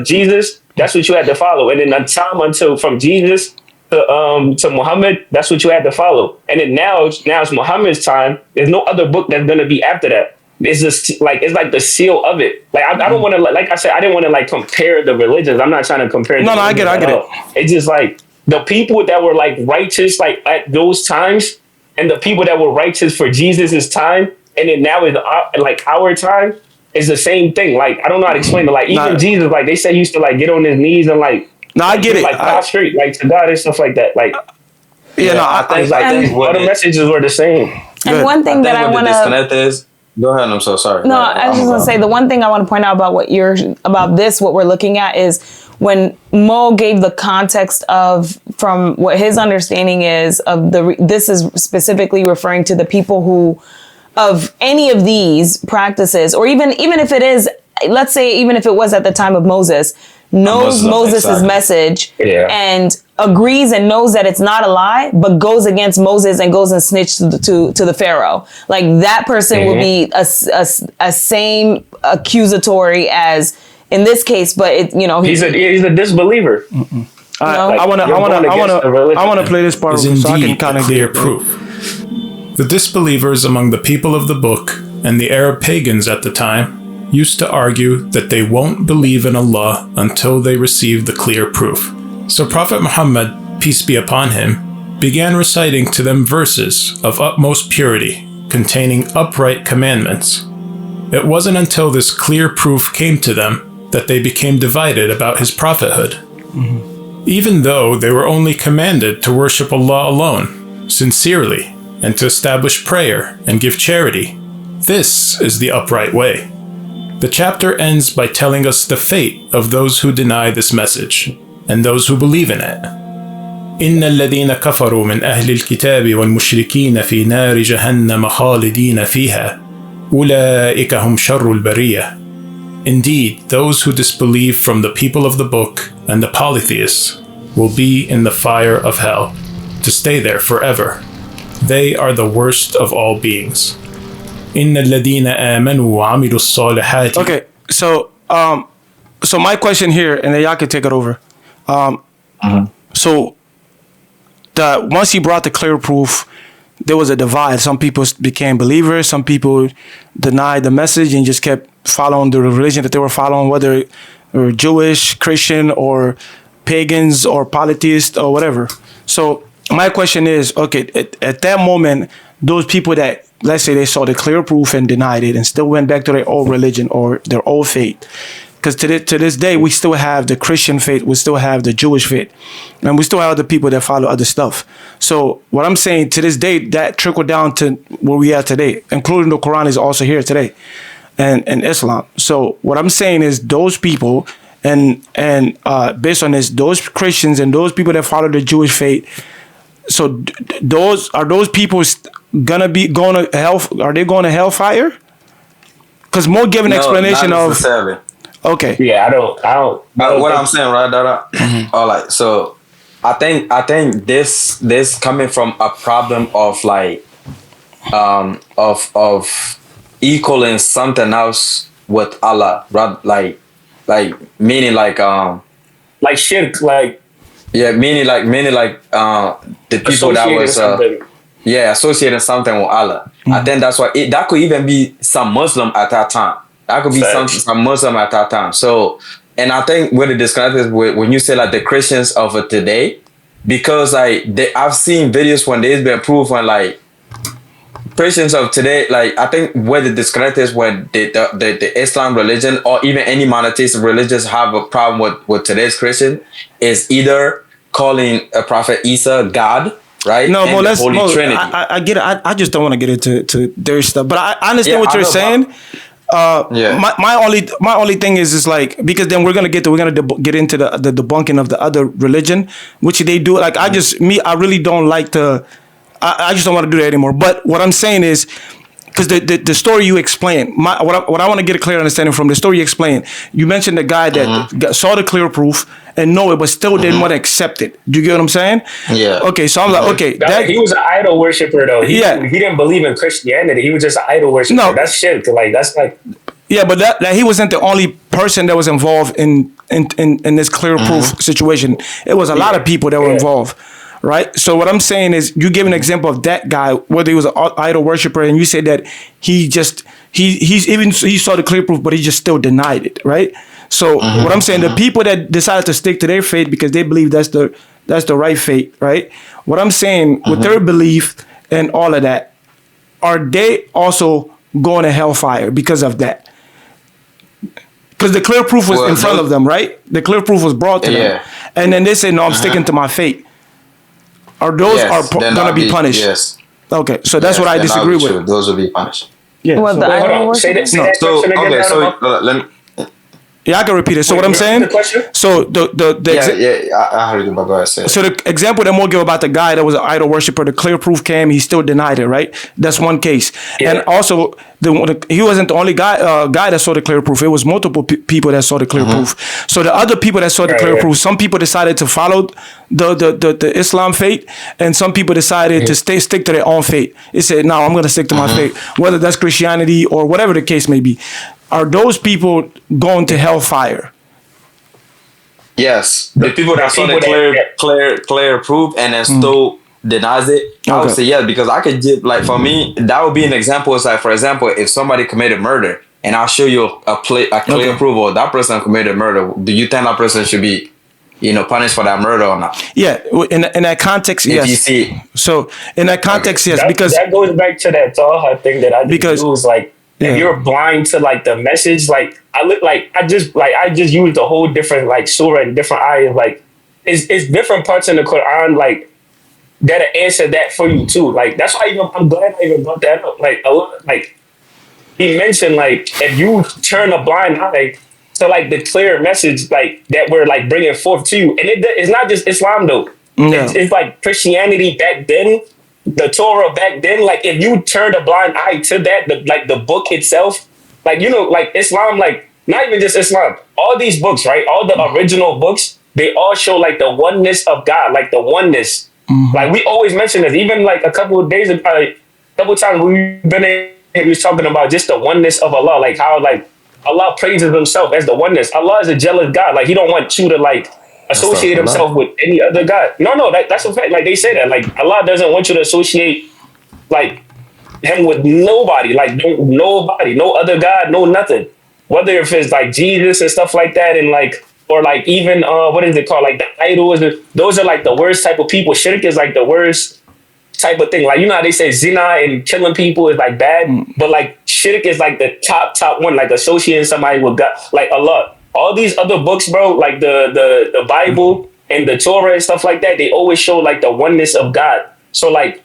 Jesus, that's what you had to follow. And then the time until from Jesus to Muhammad, that's what you had to follow. And then now it's Muhammad's time. There's no other book that's gonna be after that. It's just like the seal of it. Like I don't want to, like I said, I didn't want to like compare the religions. I'm not trying to compare. No, I get it. It's just like the people that were like righteous like at those times, and the people that were righteous for Jesus's time, and then now is like our time, is the same thing. Like I don't know how to explain it. Like even Jesus, like they said, he used to like get on his knees and like. No, I get it. Like prostrate, like to God and stuff like that. Like I think all the messages were the same. And one thing that I want to disconnect is. Go ahead. I'm so sorry. No, I was just gonna say the one thing I want to point out about what we're looking at is when Mo gave the context of from what his understanding is of this is specifically referring to the people who of any of these practices, or even if it is, let's say even if it was at the time of Moses, knows Moses' message and agrees and knows that it's not a lie, but goes against Moses and goes and snitched to the Pharaoh. Like that person will be a same accusatory as in this case, but he's a disbeliever. I want to play this part is so I can indeed kind of clear proof. The disbelievers among the people of the book and the Arab pagans at the time used to argue that they won't believe in Allah until they receive the clear proof. So Prophet Muhammad, peace be upon him, began reciting to them verses of utmost purity, containing upright commandments. It wasn't until this clear proof came to them that they became divided about his prophethood. Even though they were only commanded to worship Allah alone, sincerely, and to establish prayer and give charity. This is the upright way. The chapter ends by telling us the fate of those who deny this message and those who believe in it. إن الذين كفروا من أهل الكتاب والمشركين في نار جهنم خالدين فيها أولئك هم شر البرية. Indeed, those who disbelieve from the people of the book and the polytheists will be in the fire of hell, to stay there forever. They are the worst of all beings. إن الذين آمنوا وعملوا الصالحات. Okay, so my question here, and then y'all can take it over. So once he brought the clear proof, there was a divide. Some people became believers. Some people denied the message and just kept following the religion that they were following, whether they were Jewish, Christian, or pagans, or polytheists, or whatever. So my question is, okay, at that moment, those people that, let's say they saw the clear proof and denied it and still went back to their old religion or their old faith. Because to this day, we still have the Christian faith, we still have the Jewish faith, and we still have other people that follow other stuff. So what I'm saying, to this day, that trickled down to where we are today, including the Quran is also here today, and Islam. So what I'm saying is those people, and based on this, those Christians and those people that follow the Jewish faith, so those people gonna be going to hell? Are they going to hellfire? Because more give an explanation not of. necessarily. Okay. Yeah, I don't. What I'm saying, right, Dada? All right. So, I think this coming from a problem of like, of equaling something else with Allah, right? Like meaning like shirk, like yeah, meaning like the people that was associating something with Allah. I think that's why that could even be some Muslim at that time. That could be some Muslim at that time. So, and I think where the disconnect is when you say like the Christians of today, because like I've seen videos when there's been proof when like Christians of today, like I think where the disconnect is when the Islam religion or even any monotheistic religions have a problem with today's Christian is either calling a prophet Isa God, right? No, and Mo, the Holy Trinity. I get it. I just don't want to get into their stuff, but I understand what you're saying. My only thing is like, because then we're gonna get into the debunking of the other religion, which they do. Like I really don't like to. I just don't want to do that anymore. But what I'm saying is, because the story you explained, what I want to get a clear understanding from the story you explained, you mentioned the guy that saw the clear proof and know it, but still didn't want to accept it. Do you get what I'm saying? Yeah. Okay, so I'm like, okay, he was an idol worshiper though. He didn't believe in Christianity. He was just an idol worshiper. No, that's shit. Like that's like. Yeah, but that he wasn't the only person that was involved in this clear proof situation. It was a lot of people that were involved. Right. So what I'm saying is, you give an example of that guy, whether he was an idol worshiper, and you said that he saw the clear proof, but he just still denied it. Right. So what I'm saying, the people that decided to stick to their faith because they believe that's the right faith. Right. What I'm saying, with their belief and all of that, are they also going to hellfire because of that? Because the clear proof was in front of them, right? The clear proof was brought to them, and then they say, "No, I'm sticking to my faith." Are those going to be punished? Yes. Okay, so that's what I disagree with. Those will be punished. Yeah. What, the idol worship? Let me. Yeah, I can repeat it. So what I'm saying? The question? So I heard you, but go ahead. Say it. So the example that Mo give about the guy that was an idol worshiper, the clear proof came, he still denied it, right? That's one case. Yeah. And also, he wasn't the only guy that saw the clear proof. It was multiple people that saw the clear proof. So the other people that saw the clear proof, some people decided to follow the Islam faith, and some people decided to stick to their own faith. It said, "No, I'm going to stick to my faith," whether that's Christianity or whatever the case may be. Are those people going to hellfire? Yes, the people that saw the clear proof and then still denies it, I would say yes, because I could like, for me, that would be an example. It's like, for example, if somebody committed murder and I'll show you a clear proof of that person committed murder, do you think that person should be, punished for that murder or not? Yeah, in that context, yes. You see. So in that context, yes, because that goes back to that Taha thing that I just use, like. If you're blind to like the message, like I just used a whole different like surah and different ayahs. Like it's different parts in the Quran like that'll answer that for you too. Like that's why I'm glad I even brought that up. Like a lot, like he mentioned, like if you turn a blind eye to like the clear message like that we're like bringing forth to you, and it's not just Islam though. Yeah. It's like Christianity back then. The Torah back then, like if you turned a blind eye to that, the book itself, like like Islam, like not even just Islam, all these books, right? All the original books, they all show like the oneness of God, like the oneness. Like we always mention this, even like a couple of days, a couple of times we've been in, we was talking about just the oneness of Allah, like how like Allah praises himself as the oneness. Allah is a jealous God, like he don't want you to like associate himself with any other god. No, that's a fact. Like they say that. Like Allah doesn't want you to associate like him with nobody. Like nobody, no other god, no nothing. Whether if it's like Jesus and stuff like that, and like or like even what is it called? Like the idols. Those are like the worst type of people. Shirk is like the worst type of thing. Like you know how they say zina and killing people is like bad, but like shirk is like the top one. Like associating somebody with God, like Allah. All these other books, bro, like the Bible and the Torah and stuff like that, they always show like the oneness of God. So like,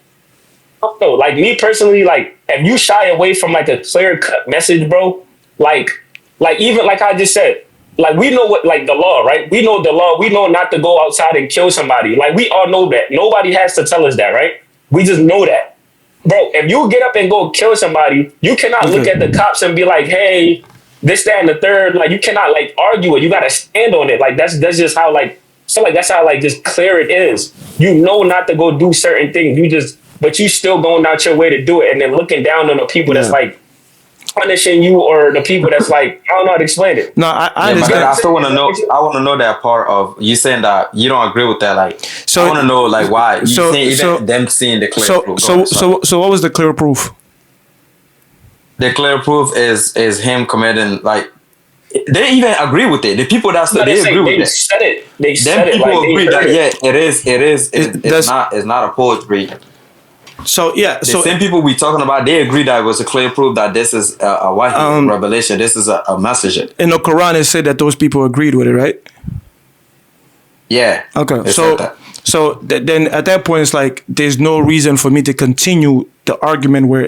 I don't know, like me personally, like if you shy away from like a clear cut message, bro, like even like I just said, like we know what like the law, right? We know the law. We know not to go outside and kill somebody. Like we all know that. Nobody has to tell us that, right? We just know that. Bro, if you get up and go kill somebody, you cannot look at the cops and be like, hey, this, that, and the third. Like you cannot like argue it. You gotta stand on it. Like that's just how like so like that's how like just clear it is. You know not to go do certain things. But you still going out your way to do it and then looking down on the people that's like punishing you or the people that's like, I don't know how to explain it. No, I understand. I still want to know. I want to know that part of you saying that you don't agree with that. Like, so I want to know like why. Them seeing the clear proof. So what was the clear proof? The clear proof is him committing like. They even agree with it. The people they agree with it. Said it. They said it. People agree that it is. It's not a poetry. So yeah, the same people we talking about, they agree that it was a clear proof that this is a wahy revelation. This is a message. In the Quran, it said that those people agreed with it, right? Yeah. Okay. So then at that point, it's like there's no reason for me to continue the argument where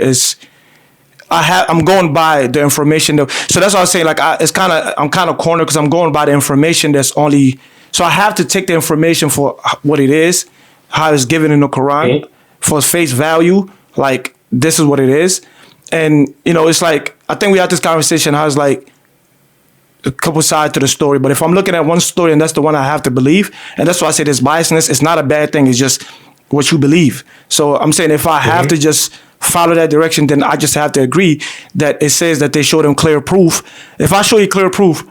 I'm going by the information. So that's what I was saying. Like I'm kind of cornered because I'm going by the information that's only. So I have to take the information for what it is, how it's given in the Quran. Mm-hmm. For face value, like this is what it is. And it's like I think we had this conversation how it's like a couple sides to the story, but if I'm looking at one story and that's the one I have to believe, and that's why I say this biasness, it's not a bad thing, it's just what you believe. So I'm saying if I have to just follow that direction, then I just have to agree that it says that they showed them clear proof. If I show you clear proof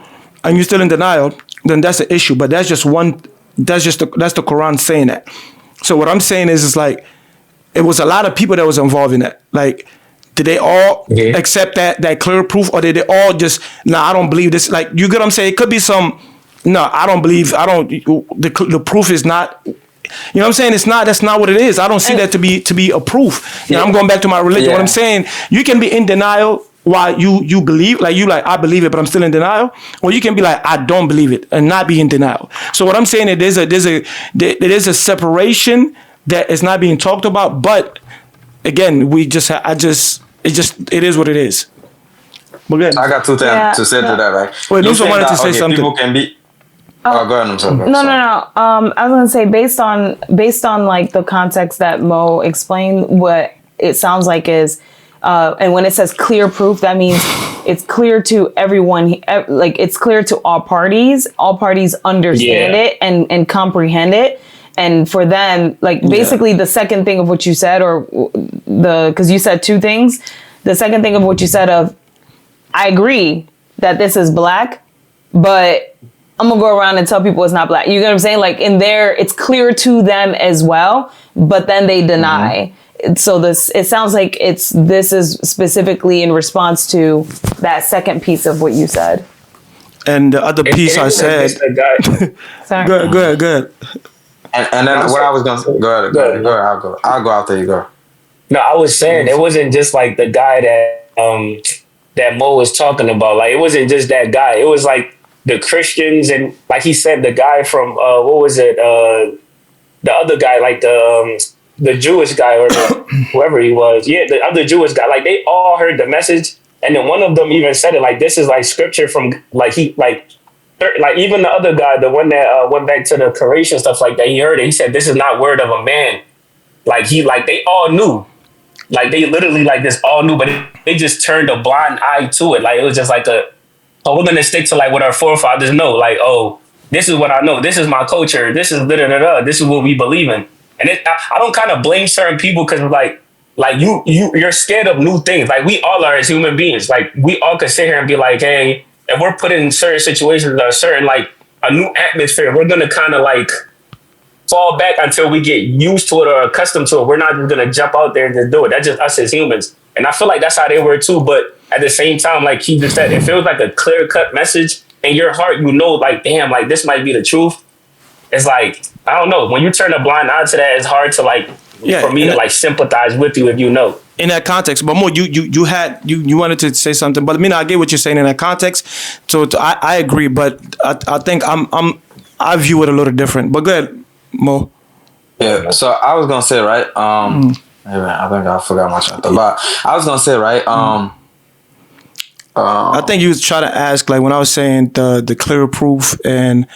and you're still in denial, then that's the issue. But that's the Quran saying that. So what I'm saying is like it was a lot of people that was involved in that. Like, did they all accept that clear proof, or did they all just, I don't believe this? Like, you get what I'm saying? It could be I don't believe, the proof is not, you know what I'm saying? That's not what it is. I don't see that to be a proof. I'm going back to my religion. What I'm saying, you can be in denial while you believe, I believe it, but I'm still in denial. Or you can be like, I don't believe it and not be in denial. So what I'm saying is there is a separation that is not being talked about, but again, it is what it is. But good. I got two things to say to that, right? Wait, Luso wanted to say something. People can be. Go ahead. I'm sorry. No. I was gonna say based on like the context that Mo explained, what it sounds like is, and when it says clear proof, that means it's clear to everyone. Like it's clear to all parties. All parties understand it and comprehend it. And for them, like basically the second thing of what you said, or because you said two things. The second thing of what you said of, I agree that this is black, but I'm gonna go around and tell people it's not black. You get what I'm saying? Like in there, it's clear to them as well, but then they deny. Mm-hmm. So it sounds like this is specifically in response to that second piece of what you said. And the other piece I said. Sorry. Go ahead. And then what I was gonna say, go ahead. I'll go after you go. No, I was saying it wasn't just like the guy that Mo was talking about. Like it wasn't just that guy. It was like the Christians and like he said, the guy from what was it? The other guy, like the Jewish guy or whoever he was. Yeah, the other Jewish guy. Like they all heard the message, and then one of them even said it like this is like scripture from like even the other guy, the one that went back to the creation stuff like that, he heard it. He said, "This is not word of a man." Like they all knew, like they literally like this all knew, but they just turned a blind eye to it. Like it was just like we're gonna stick to like what our forefathers know. Like, oh, this is what I know. This is my culture. This is This is what we believe in. And I don't kind of blame certain people because like you're scared of new things. Like we all are as human beings. Like we all could sit here and be like, hey. And we're put in certain situations that are certain, like, a new atmosphere. We're gonna kind of like fall back until we get used to it or accustomed to it. We're not just gonna jump out there and just do it. That's just us as humans. And I feel like that's how they were too. But at the same time, like he just said, it feels like a clear cut message in your heart. You know, like, damn, like this might be the truth. It's like, I don't know. When you turn a blind eye to that, it's hard to like, for me to like sympathize with you if you know. In that context, but more, you wanted to say something, but I mean, I get what you're saying in that context. So I agree, but I think I view it a little different. But go ahead, Mo. Yeah. So I was gonna say, right. I think I forgot my chapter, but I was gonna say, right. I think you was trying to ask, like when I was saying the clear proof, and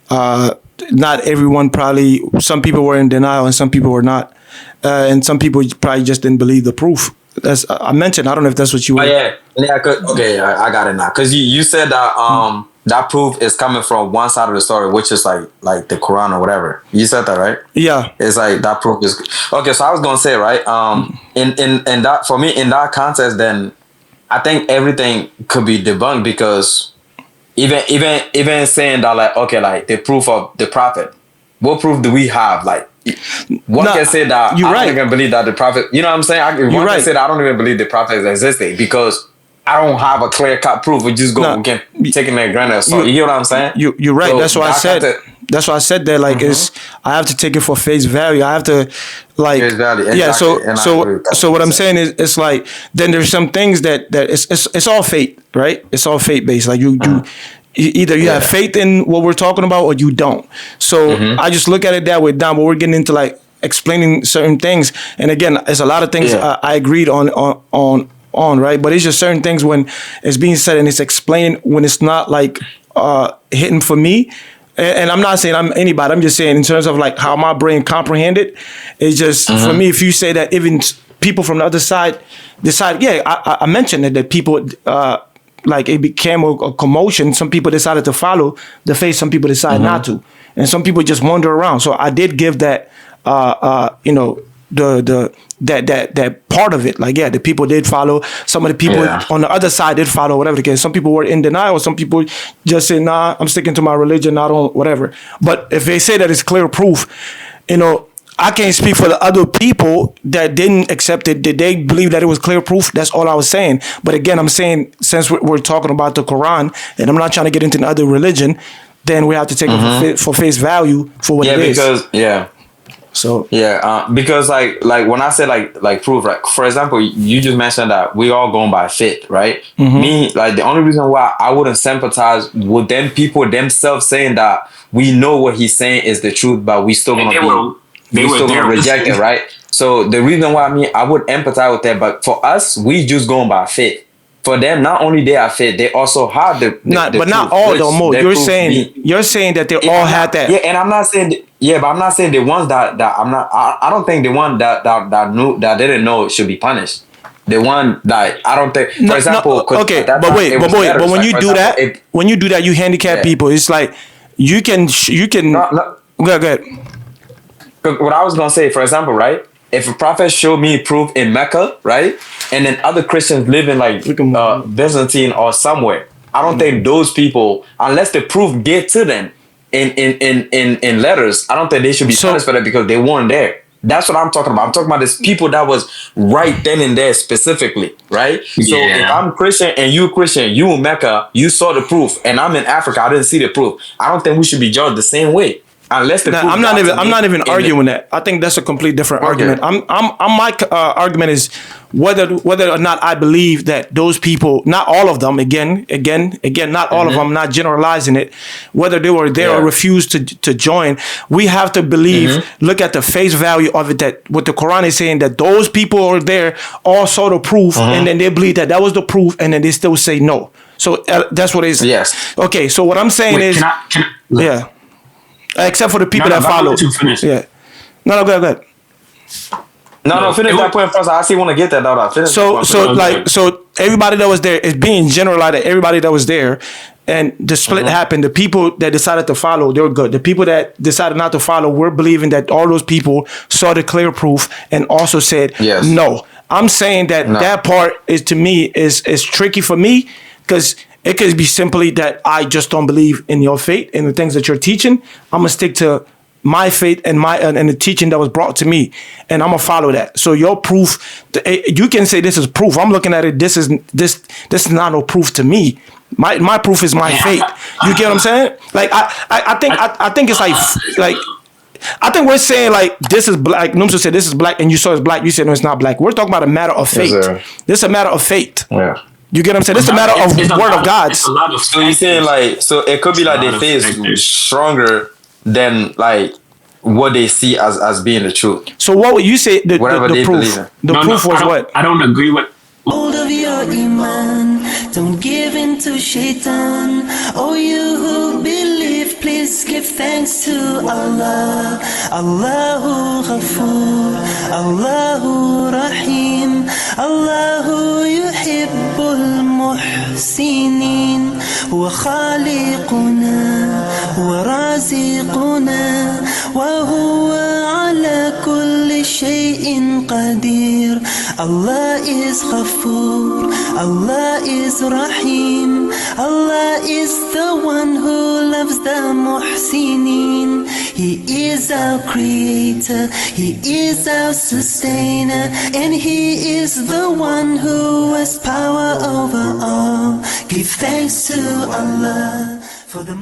not everyone, probably some people were in denial and some people were not, and some people probably just didn't believe the proof. As I mentioned, I don't know if that's what you were. Oh, yeah. Okay, I got it now. Because you said that that proof is coming from one side of the story, which is like the Quran or whatever. You said that, right? Yeah. It's like that proof is okay. So I was gonna say, right, in that, for me, in that context, then I think everything could be debunked, because even saying that, like, okay, like the proof of the prophet, what proof do we have? Like, one can say that I don't even believe that the prophet, you know what I'm saying? One can say that I don't even believe the prophet existed, because I don't have a clear cut proof. We just go again, taking that granted. So you hear what I'm saying? You're right. So that's why I said. That's why I said that. Like, I have to take it for face value. I have to, like, face value. Exactly. Yeah. So what I'm saying is, it's like, then there's some things that it's all fate, right? It's all fate based. Like you either you have faith in what we're talking about or you don't. So I just look at it that way down. But we're getting into like explaining certain things, and again, it's a lot of things I agreed on, right? But it's just certain things when it's being said and it's explained, when it's not like hitting for me. And I'm not saying I'm anybody. I'm just saying in terms of like how my brain comprehended. It's just for me, if you say that even people from the other side decide, I mentioned that people like it became a commotion. Some people decided to follow the faith. Some people decided not to, and some people just wander around. So I did give that, that part of it. Like, the people did follow. Some of the people on the other side did follow, whatever the case. Some people were in denial. Some people just say, nah, I'm sticking to my religion. I don't, whatever. But if they say that it's clear proof, I can't speak for the other people that didn't accept it. Did they believe that it was clear proof? That's all I was saying. But again, I'm saying, since we're talking about the Quran, and I'm not trying to get into another religion, then we have to take it for face value for what it is. So because like when I say like proof, right? For example, you just mentioned that we all going by faith, right? Me, like, the only reason why I wouldn't sympathize with them people themselves saying that we know what he's saying is the truth, but we still gonna reject it, right? So the reason why I would empathize with that, but for us, we just going by faith. For them, not only they have faith, they also have the but truth, not all though, Mo. You're saying that they all had that. Yeah, and I'm not saying but I'm not saying the ones that I'm not. I don't think the one that knew, that didn't know, should be punished. The one that I don't think, for example. Okay, but when you do that, you handicap people. It's like you can. Go ahead. What I was gonna say, for example, right? If a prophet showed me proof in Mecca, right, and then other Christians live in like Byzantine or somewhere, I don't think those people, unless the proof get to them in letters, I don't think they should be punished for that, because they weren't there. That's what I'm talking about. I'm talking about this people that was right then and there specifically, right? So if I'm Christian and you Christian, you in Mecca, you saw the proof, and I'm in Africa, I didn't see the proof. I don't think we should be judged the same way. Unless I'm not even arguing that. I think that's a completely different argument. My argument is whether or not I believe that those people, not all of them, again, not all of them, not generalizing it, whether they were there or refused to join, we have to believe, look at the face value of it, that what the Quran is saying, that those people are there, all saw the proof, and then they believe that was the proof, and then they still say no. So that's what it is. Yes. Okay, so what I'm saying is, except for the people that follow. Yeah. No, go ahead. No, finish that point first. I actually want to get that out. So everybody that was there is being generalized. That everybody that was there, and the split happened. The people that decided to follow, they were good. The people that decided not to follow, were believing that all those people saw the clear proof and also said no. I'm saying that that part is, to me, is tricky for me, because It could be simply that I just don't believe in your faith and the things that you're teaching. I'm gonna stick to my faith and and the teaching that was brought to me, and I'm gonna follow that. So your proof, you can say this is proof. I'm looking at it. This is not no proof to me. My proof is my faith. You get what I'm saying? Like I think it's like. I think we're saying like this is black. Numsa said this is black, and you saw it's black. You said no, it's not black. We're talking about a matter of faith. This is a matter of faith. Yeah. You get what I'm saying? This is a matter of word of God's. So you're saying like, so it could be like their faith is stronger than like what they see as being the truth. So what would you say? The proof? The proof was what? I don't agree with. Hold of your iman, don't give in to shaitan. Oh, you who believe, please give thanks to Allah. Allahu Ghafoor, Allahu Rahim, Allahu yuhibbul muhsinin. Huwa khaliquna, huwa raziquna, wa huwa ala kulli shay'in qadir. Allah is Ghafoor, Allah is Rahim, Allah is the one who loves the Muhsinin. He is our creator, He is our sustainer, and He is the one who has power over all. Give thanks to Allah for the